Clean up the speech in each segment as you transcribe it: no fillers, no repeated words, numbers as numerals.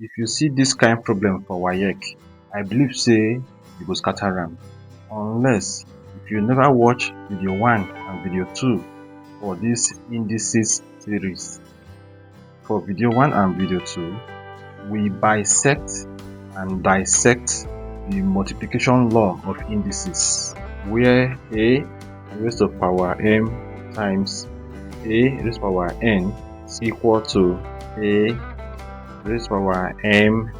if you see this kind problem for WAEC, I believe say you go scatter am, unless if you never watch video 1 and video 2 for this indices series. For video 1 and video 2, we bisect and dissect the multiplication law of indices, where a raised to the power m times a raised to the power n is equal to a raised to the power m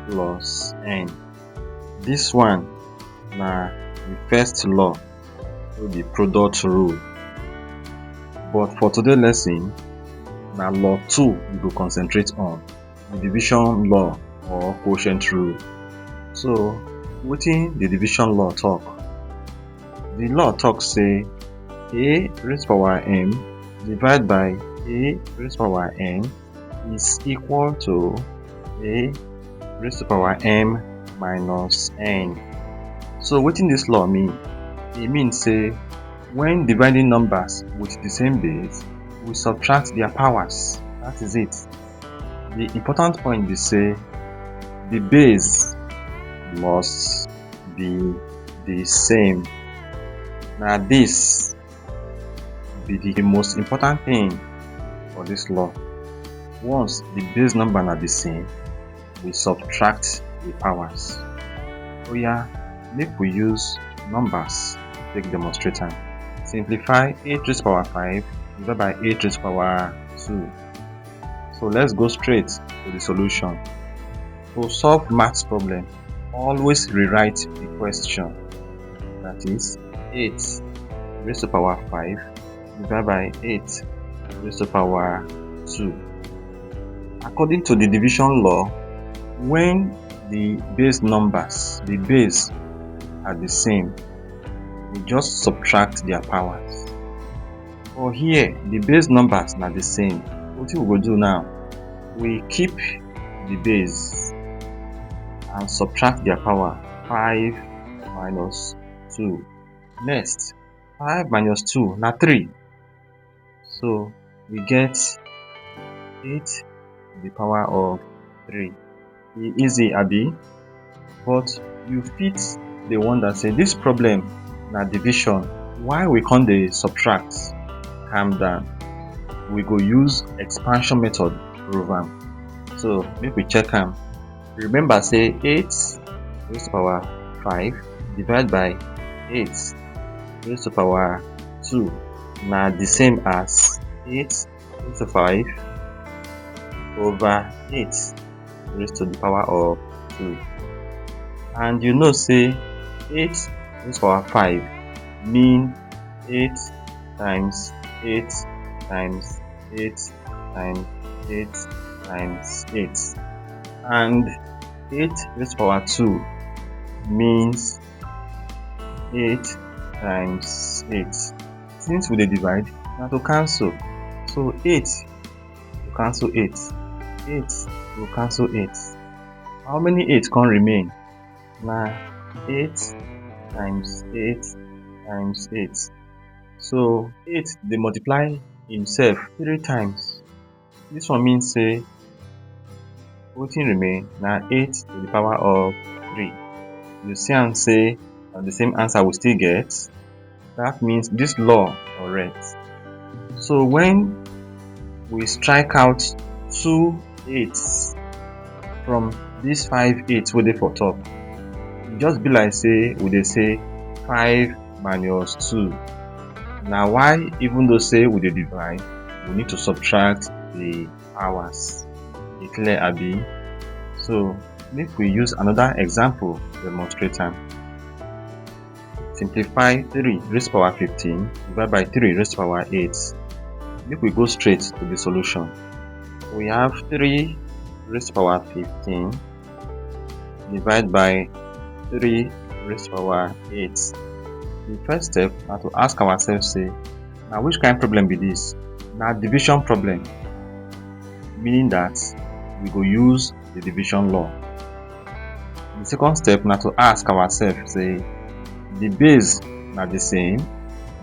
plus n. This one na the first law, so the product rule. But for today's lesson, na law 2 we go concentrate on, the division law or quotient rule. So wetin the division law talk? The law talk say a raised to the power m divided by a raised to the power n is equal to a raised to the power m minus n. So wetin this law mean? E mean say when dividing numbers with the same base, we subtract their powers. That is it. The important point is say the base must be the same. Now this be the most important thing for this law. Once the base number are the same, we subtract the powers. Oh yeah, make we use numbers take demonstrate am. Simplify 8 raised to the power 5 divided by 8 raised to the power 2. So let's go straight to the solution. To solve maths problem, always rewrite the question. That is 8 raised to the power 5 divided by 8 raised to the power 2. According to the division law, when the base numbers, the base are the same, we just subtract their powers. For here, the base numbers are the same. What we will do now? We keep the base and subtract their power. 5 minus 2. Next, 5 minus 2 na 3. So we get 8 to the power of 3. Easy, abi? But you fit the one that say this problem na division, why we can't dey subtract? Calm down, we go use expansion method prove am. So make we check am. Remember say 8 raised to the power 5 divided by 8 raised to the power 2 na the same as 8 raised to 5 over 8 raised to the power of 2. And you know say 8 raised to the power 5 mean 8 times 8 times 8 times 8 times 8, and 8 raised to the power 2 means 8 times 8. Since we dey divide, na to cancel. So 8 will cancel 8, 8 will cancel 8. How many 8 can remain? Na 8 times 8 times 8. So 8 they multiply himself 3 times. This one means say wetin remain na 8 to the power of 3. You see am say the same answer we still get. That means this law correct. So when we strike out 2 8s from these 5 8s wey dey for top, e just be like say we dey say 5 minus 2. Now why, even though say we dey divide, we need to subtract the powers. E clear, abi? So make we use another example to demonstrate am. Simplify 3 raised to the power 15 divided by 3 raised to the power 8. Make we go straight to the solution. We have 3 raised to the power 15 divided by 3 raised to the power 8. The first step na to ask ourselves say, now which kind of problem be this? Now division problem, meaning that we go use the division law. The second step na to ask ourselves say, the base are the same?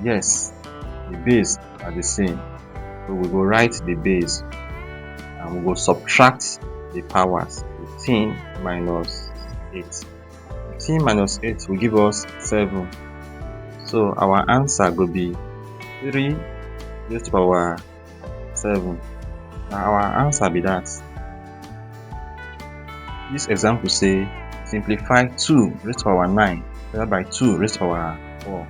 Yes, the base are the same. So we go write the base and we go subtract the powers. 15 minus 8. 15 minus 8 will give us 7. So our answer will be 3 raised to power 7. Now our answer be that. This example say simplify 2 raised to power 9 divided by 2 raised to power 4.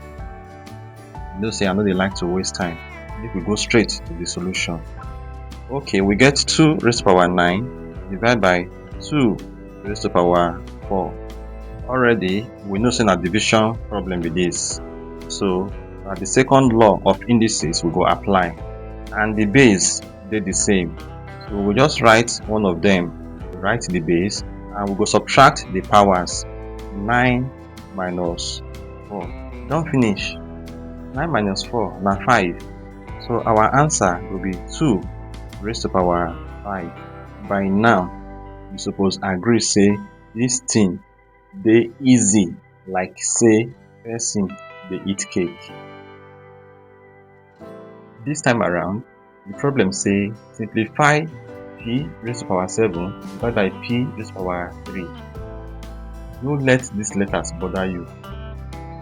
You know say I know they like to waste time. If we go straight to the solution. Okay, we get 2 raised to power 9 divided by 2 raised to power 4. Already we know say na division problem with this. So the second law of indices we go apply, and the base they the same. So we just write one of them. We write the base and we go subtract the powers. 9 minus 4. Don't finish. 9 minus 4 na 5. So our answer will be 2 raised to power 5. By now, you suppose agree say this thing dey easy like say person dey eat cake. This time around, the problem say simplify p raised to power 7 divided by p raised to power 3. No let these letters bother you.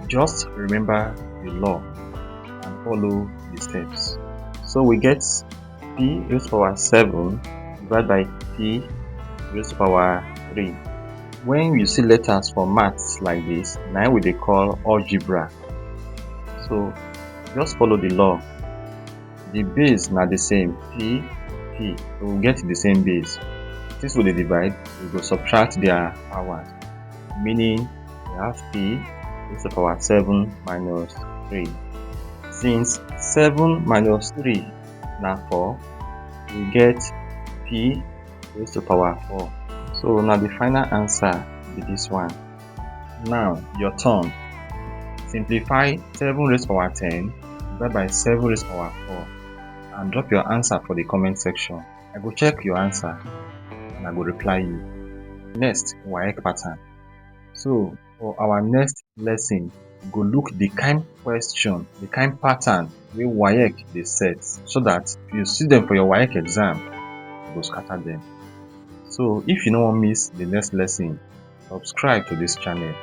Just remember the law and follow the steps. So we get p raised to power 7 divided by p raised to power 3. When you see letters for maths like this, now we dey call algebra. So just follow the law. The base na the same, p. So we get the same base. Since we dey divide, we go subtract their powers, meaning we have p raised to power 7 minus 3. Since 7 minus 3 na 4, we get p raised to power 4. So now the final answer be this one. Now your turn. Simplify 7 raised to power 10 divided by 7 raised to power 4 and drop your answer for the comment section. I go check your answer and I go reply you. Next, WAEC pattern. So for our next lesson, we go look the kind question, the kind pattern wey WAEC dey set, so that if you see them for your WAEC exam, you go scatter them. So if you no wan miss the next lesson, subscribe to this channel.